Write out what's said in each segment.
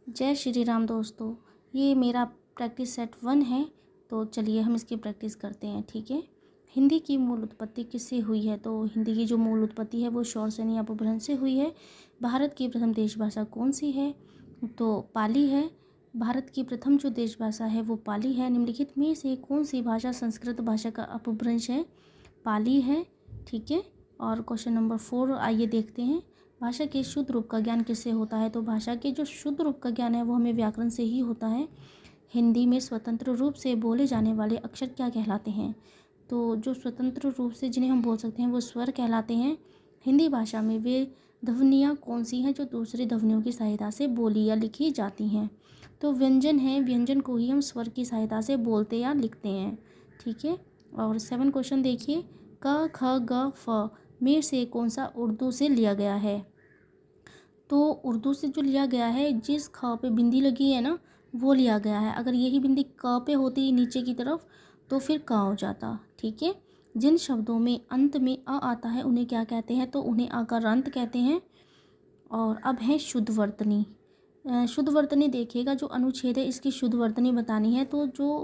जय श्री राम दोस्तों। ये मेरा प्रैक्टिस सेट 1 है। तो चलिए हम इसकी प्रैक्टिस करते हैं। ठीक है। हिंदी की मूल उत्पत्ति किससे हुई है? तो हिंदी की जो मूल उत्पत्ति है वो शौरसेनी अपभ्रंश से हुई है। भारत की प्रथम देश भाषा कौन सी है? तो पाली है। भारत की प्रथम जो देश भाषा है वो पाली है। निम्नलिखित में से कौन सी भाषा संस्कृत भाषा का अपभ्रंश है? पाली है। ठीक है। और क्वेश्चन नंबर 4 आइए देखते हैं। भाषा के शुद्ध रूप का ज्ञान किससे होता है? तो भाषा के जो शुद्ध रूप का ज्ञान है वो हमें व्याकरण से ही होता है। हिंदी में स्वतंत्र रूप से बोले जाने वाले अक्षर क्या कहलाते हैं? तो जो स्वतंत्र रूप से जिन्हें हम बोल सकते हैं वो स्वर कहलाते हैं। हिंदी भाषा में वे ध्वनियाँ कौन सी हैं जो दूसरी ध्वनियों की सहायता से बोली या लिखी जाती हैं? तो व्यंजन है। व्यंजन को ही हम स्वर की सहायता से बोलते या लिखते हैं। ठीक है। और 7 क्वेश्चन देखिए। क ख ग फ में से कौन सा उर्दू से लिया गया है? तो उर्दू से जो लिया गया है, जिस ख पे बिंदी लगी है ना वो लिया गया है। अगर यही बिंदी क पे होती नीचे की तरफ तो फिर क हो जाता। ठीक है। जिन शब्दों में अंत में अ आता है उन्हें क्या कहते हैं? तो उन्हें आकारांत कहते हैं। और अब है शुद्ध वर्तनी। शुद्ध वर्तनी देखिएगा, जो अनुच्छेद है इसकी शुद्ध वर्तनी बतानी है। तो जो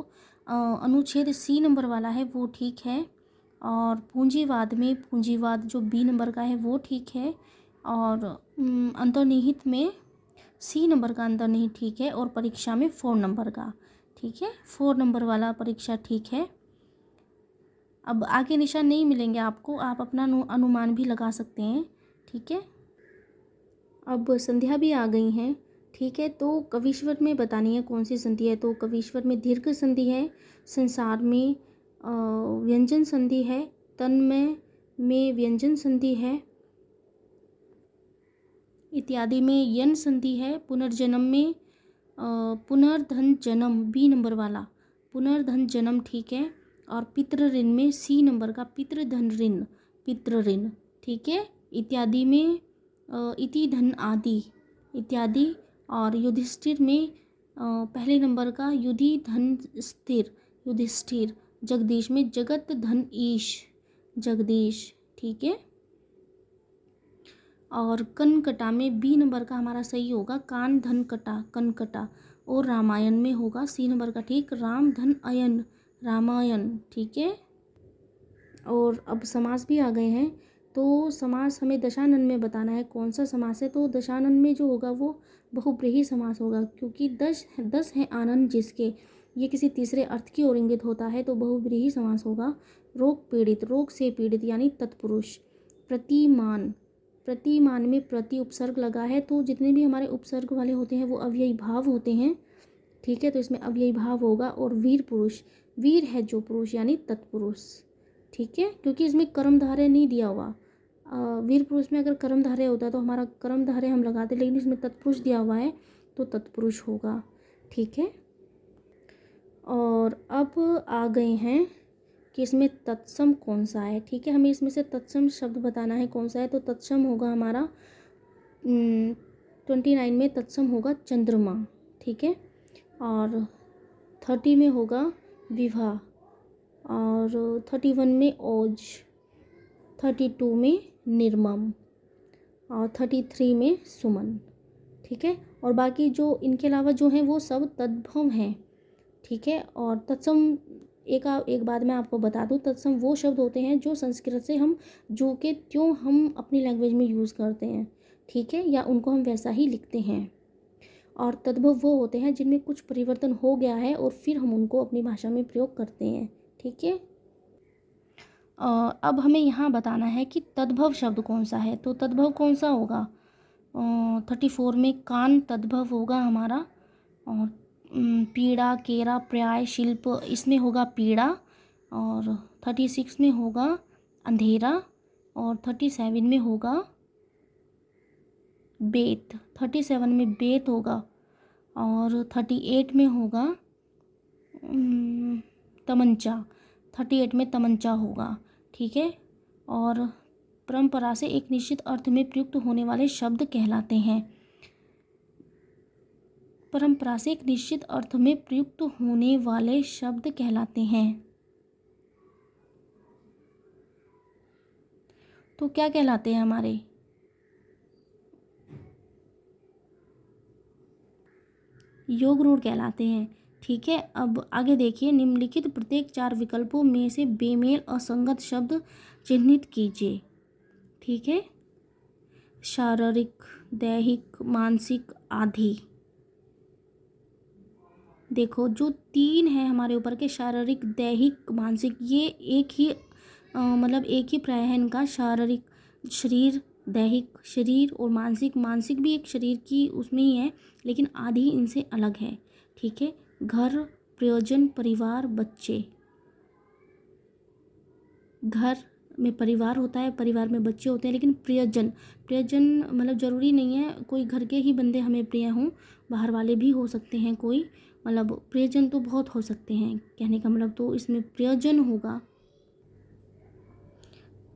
अनुच्छेद सी नंबर वाला है वो ठीक है। और पूंजीवाद में पूंजीवाद जो बी नंबर का है वो ठीक है। और अंतर्निहित में सी नंबर का अंतर्निहित ठीक है। और परीक्षा में 4 नंबर का ठीक है। 4 नंबर वाला परीक्षा ठीक है। अब आगे निशान नहीं मिलेंगे आपको, आप अपना अनुमान भी लगा सकते हैं। ठीक है। अब संध्या भी आ गई हैं। ठीक है। तो कवीश्वर में बतानी है कौन सी संधि है? तो कवीश्वर में दीर्घ संधि है। संसार में व्यंजन संधि है। तन्मय में व्यंजन संधि है। इत्यादि में यन संधि है। पुनर्जन्म में पुनर्धन जन्म बी नंबर वाला पुनर्धन जन्म ठीक है। और पितृ ऋण में सी नंबर का पितृधन ऋण पितृ ऋण ठीक है। इत्यादि में इति धन आदि इत्यादि। और युधिष्ठिर में पहले नंबर का युधि धन स्थिर युधिष्ठिर। जगदीश में जगत धन ईश जगदीश। ठीक है। और कनकटा में बी नंबर का हमारा सही होगा कान धन कटा कनकटा। और रामायण में होगा सी नंबर का ठीक राम धन अयन रामायण। ठीक है। और अब समास भी आ गए हैं। तो समास हमें दशानन में बताना है कौन सा समास है। तो दशानन में जो होगा वो बहुब्रीहि समास होगा, क्योंकि 10 है आनंद जिसके, ये किसी तीसरे अर्थ की ओर इंगित होता है तो बहुब्रीहि समास होगा। रोग पीड़ित रोग से पीड़ित यानी तत्पुरुष। प्रतिमान प्रतिमान में प्रति उपसर्ग लगा है, तो जितने भी हमारे उपसर्ग वाले होते हैं वो अव्ययी भाव होते हैं। ठीक है। तो इसमें अव्ययी भाव होगा। और वीर पुरुष वीर है जो पुरुष यानी तत्पुरुष। ठीक है। क्योंकि इसमें कर्मधारय नहीं दिया हुआ। वीर पुरुष में अगर कर्मधारय होता तो हमारा कर्मधारय हम लगाते, लेकिन इसमें तत्पुरुष दिया हुआ है तो तत्पुरुष होगा। ठीक है। और अब आ गए हैं कि इसमें तत्सम कौन सा है। ठीक है। हमें इसमें से तत्सम शब्द बताना है कौन सा है। तो तत्सम होगा हमारा 29 में तत्सम होगा चंद्रमा। ठीक है। और 30 में होगा विवाह। और 31 में ओज। 32 में निर्मम। और 33 में सुमन। ठीक है। और बाकी जो इनके अलावा जो हैं वो सब तद्भव हैं। ठीक है। और तत्सम एक बात मैं आपको बता दूं, तत्सम वो शब्द होते हैं जो संस्कृत से हम जो के त्यों हम अपनी लैंग्वेज में यूज़ करते हैं। ठीक है। या उनको हम वैसा ही लिखते हैं। और तद्भव वो होते हैं जिनमें कुछ परिवर्तन हो गया है और फिर हम उनको अपनी भाषा में प्रयोग करते हैं। ठीक है। अब हमें यहाँ बताना है कि तद्भव शब्द कौन सा है। तो तद्भव कौन सा होगा? 34 में कान तद्भव होगा हमारा। और पीड़ा केरा पर्याय शिल्प इसमें होगा पीड़ा। और 36 में होगा अंधेरा। और 37 में होगा बेत 37 में बेत होगा। और 38 में होगा तमंचा 38 में तमंचा होगा। ठीक है। और परंपरा से एक निश्चित अर्थ में प्रयुक्त होने वाले शब्द कहलाते हैं। परंपरा से एक निश्चित अर्थ में प्रयुक्त होने वाले शब्द कहलाते हैं। तो क्या कहलाते हैं हमारे? योग रूढ़ कहलाते हैं। ठीक है, अब आगे देखिए, निम्नलिखित प्रत्येक 4 विकल्पों में से बेमेल असंगत शब्द चिन्हित कीजिए। ठीक है, शारीरिक, दैहिक, मानसिक, आदि। देखो जो 3 है हमारे ऊपर के, शारीरिक, दैहिक, मानसिक, ये एक ही मतलब एक ही प्राय है इनका। शारीरिक शरीर, दैहिक शरीर, और मानसिक, मानसिक भी एक शरीर की उसमें ही है, लेकिन आदि इनसे अलग है। ठीक है, घर, प्रयोजन, परिवार, बच्चे। घर में परिवार होता है, परिवार में बच्चे होते हैं, लेकिन प्रियजन, प्रियजन मतलब ज़रूरी नहीं है कोई घर के ही बंदे हमें प्रिय हों, बाहर वाले भी हो सकते हैं कोई, मतलब प्रियजन तो बहुत हो सकते हैं, कहने का मतलब तो इसमें प्रियजन होगा।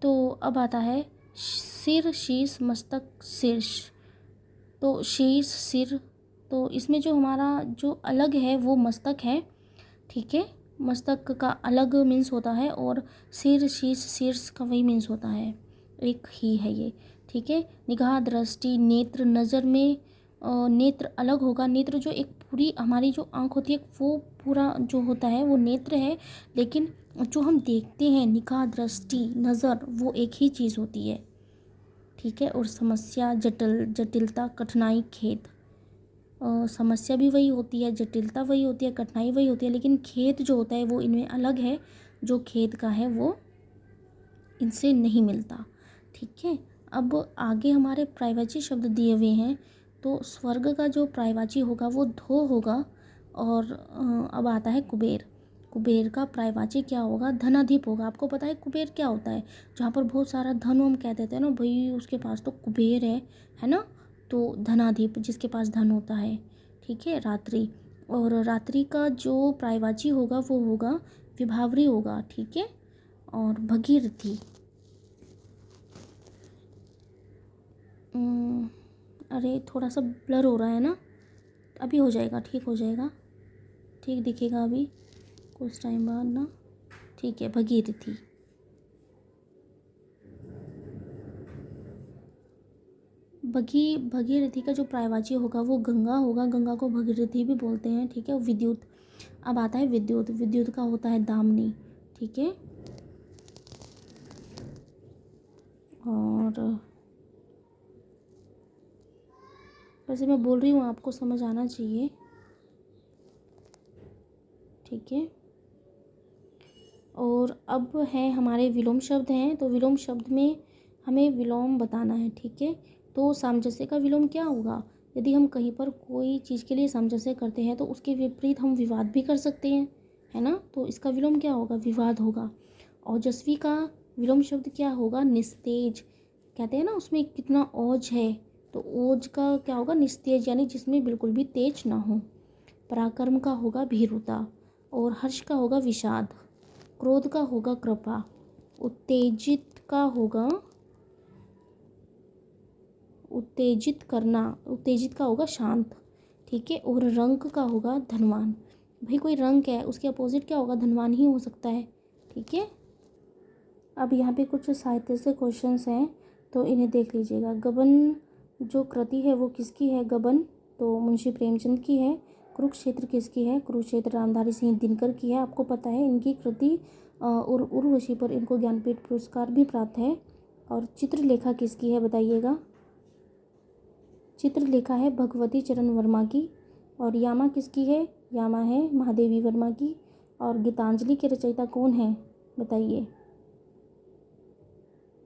तो अब आता है सिर, शीश, मस्तक, शीर्ष। तो शीश, सिर, तो इसमें जो हमारा जो अलग है वो मस्तक है। ठीक है, मस्तक का अलग मीन्स होता है, और सिर, शीश, शीर्ष का वही मीन्स होता है, एक ही है ये। ठीक है, निगाह, दृष्टि, नेत्र, नज़र में नेत्र अलग होगा। नेत्र जो एक पूरी हमारी जो आँख होती है वो पूरा जो होता है वो नेत्र है, लेकिन जो हम देखते हैं निगाह, दृष्टि, नज़र, वो एक ही चीज़ होती है। ठीक है, और समस्या, जटिलता, कठिनाई, खेद। समस्या भी वही होती है, जटिलता वही होती है, कठिनाई वही होती है, लेकिन खेद जो होता है वो इनमें अलग है। जो खेद का है वो इनसे नहीं मिलता। ठीक है, अब आगे हमारे पर्यायवाची शब्द दिए हुए हैं। तो स्वर्ग का जो पर्यायवाची होगा वो धो होगा। और अब आता है कुबेर। कुबेर का पर्यायवाची क्या होगा? धनाधिप होगा। आपको पता है कुबेर क्या होता है? जहाँ पर बहुत सारा धन हम कह देते हैं ना, भाई उसके पास तो कुबेर है ना। तो धनाधिप जिसके पास धन होता है। ठीक है, रात्रि, और रात्रि का जो पर्यायवाची होगा वो होगा विभावरी होगा। ठीक है, और भगीरथी। अरे थोड़ा सा ब्लर हो रहा है ना, अभी हो जाएगा, ठीक हो जाएगा, ठीक दिखेगा अभी कुछ टाइम बाद ना। ठीक है, भगीरथी। भगीरथी का जो पर्यायवाची होगा वो गंगा होगा। गंगा को भगीरथी भी बोलते हैं। ठीक है, विद्युत। अब आता है विद्युत। विद्युत का होता है दामिनी। ठीक है, और वैसे मैं बोल रही हूँ आपको समझ आना चाहिए। ठीक है, और अब है हमारे विलोम शब्द हैं। तो विलोम शब्द में हमें विलोम बताना है। ठीक है, तो सामंजस्य का विलोम क्या होगा? यदि हम कहीं पर कोई चीज़ के लिए सामंजस्य करते हैं तो उसके विपरीत हम विवाद भी कर सकते हैं, है ना। तो इसका विलोम क्या होगा? विवाद होगा। ओजस्वी का विलोम शब्द क्या होगा? निस्तेज। कहते हैं ना उसमें कितना ओज है, तो ओज का क्या होगा? निस्तेज, यानी जिसमें बिल्कुल भी तेज ना हो। पराक्रम का होगा भीरुता, और हर्ष का होगा विषाद। क्रोध का होगा कृपा। उत्तेजित का होगा उत्तेजित करना, उत्तेजित का होगा शांत। ठीक है, और रंक का होगा धनवान। भाई कोई रंक है उसके अपोजिट क्या होगा? धनवान ही हो सकता है। ठीक है, अब यहाँ पे कुछ साहित्य से क्वेश्चंस हैं, तो इन्हें देख लीजिएगा। गबन जो कृति है वो किसकी है? गबन तो मुंशी प्रेमचंद की है। कुरुक्षेत्र किसकी है? कुरुक्षेत्र रामधारी सिंह दिनकर की है। आपको पता है इनकी कृति और उर्वशी पर इनको ज्ञानपीठ पुरस्कार भी प्राप्त है। और चित्रलेखा किसकी है बताइएगा? चित्रलेखा है भगवती चरण वर्मा की। और यामा किसकी है? यामा है महादेवी वर्मा की। और गीतांजलि के रचयिता कौन है बताइए?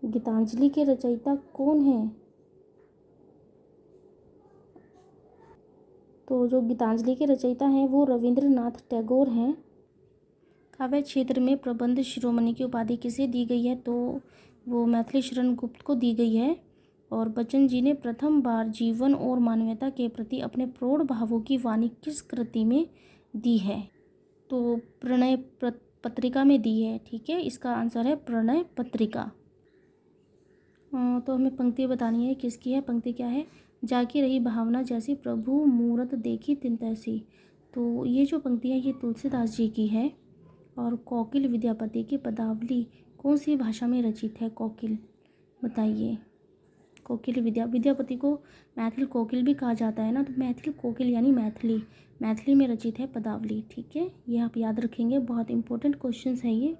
गीतांजलि के रचयिता कौन है? तो जो गीतांजलि के रचयिता हैं वो रविंद्रनाथ टैगोर हैं। काव्य क्षेत्र में प्रबंध शिरोमणि की उपाधि किसे दी गई है? तो वो मैथिली शरण गुप्त को दी गई है। और बच्चन जी ने प्रथम बार जीवन और मानवता के प्रति अपने प्रौढ़ भावों की वाणी किस कृति में दी है? तो प्रणय पत्रिका में दी है। ठीक है, इसका आंसर है प्रणय पत्रिका। तो हमें पंक्ति बतानी है किसकी है। पंक्ति क्या है? जाकी रही भावना जैसी प्रभु मूरत देखी तिन तैसी। तो ये जो पंक्ति है ये तुलसीदास जी की है। और कोकिल विद्यापति की पदावली कौन सी भाषा में रचित है? कोकिल बताइए। कोकिल विद्या, विद्यापति को मैथिल कोकिल भी कहा जाता है ना, तो मैथिल कोकिल यानी मैथिली, मैथिली में रचित है पदावली। ठीक है, ये आप याद रखेंगे, बहुत इंपॉर्टेंट क्वेश्चंस है ये।